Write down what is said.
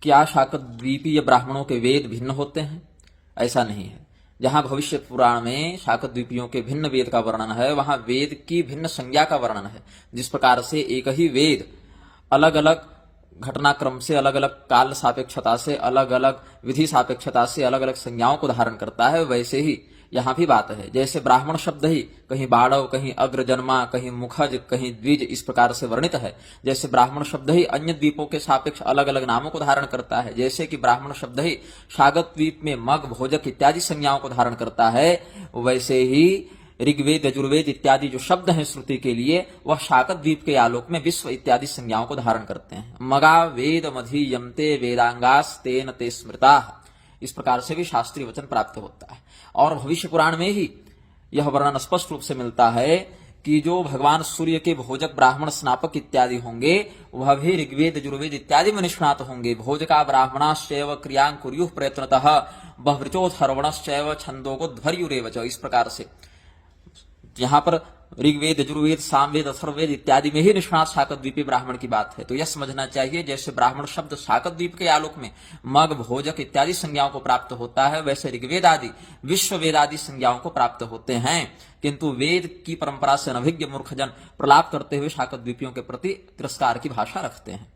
क्या शाकद्वीपीय ब्राह्मणों के वेद भिन्न होते हैं? ऐसा नहीं है। जहां भविष्य पुराण में शाकद्वीपियों के भिन्न वेद का वर्णन है, वहां वेद की भिन्न संज्ञा का वर्णन है। जिस प्रकार से एक ही वेद अलग अलग घटनाक्रम से, अलग अलग काल सापेक्षता से, अलग अलग विधि सापेक्षता से अलग अलग संज्ञाओं को धारण करता है, वैसे ही यहां भी बात है। जैसे ब्राह्मण शब्द ही कहीं बाड़व, कहीं अग्रजन्मा, कहीं मुखज, कहीं द्विज इस प्रकार से वर्णित है। जैसे ब्राह्मण शब्द ही अन्य द्वीपों के सापेक्ष अलग अलग नामों को धारण करता है। जैसे कि ब्राह्मण शब्द ही शागत द्वीप में मग, भोजक इत्यादि संज्ञाओं को धारण करता है, वैसे ही ऋग्वेद, यजुर्वेद इत्यादि जो शब्द हैं श्रुति के लिए, वह शाकत द्वीप के आलोक में विश्व इत्यादि संज्ञाओं को धारण करते हैं। मगा वेद मधि यमते वेदांगास तेन ते स्मृता, इस प्रकार से भी शास्त्रीय वचन प्राप्त होता है। और भविष्य पुराण में ही यह वर्णन स्पष्ट रूप से मिलता है कि जो भगवान सूर्य के भोजक, ब्राह्मण, स्नापक इत्यादि होंगे, वह भी ऋग्वेद, यजुर्वेद इत्यादि में निष्णात होंगे। भोजका ब्राह्मणाश्चैव क्रियां कुर्युः प्रयत्नतः बहृचोत्थर्वणश्चैव छन्दोगोध्वर्युरेव च, इस प्रकार से यहां पर ऋग्वेद, यजुर्वेद, सामवेद, अथर्ववेद इत्यादि में ही निष्णात शाकद्वीपीय ब्राह्मण की बात है। तो यह समझना चाहिए, जैसे ब्राह्मण शब्द शाकद्वीप के आलोक में मग, भोजक इत्यादि संज्ञाओं को प्राप्त होता है, वैसे ऋग्वेद आदि, विश्व वेद आदि संज्ञाओं को प्राप्त होते हैं। किंतु वेद की परंपरा से अनभिज्ञ मूर्खजन प्रलाप करते हुए शाकद्वीपियों के प्रति तिरस्कार की भाषा रखते हैं।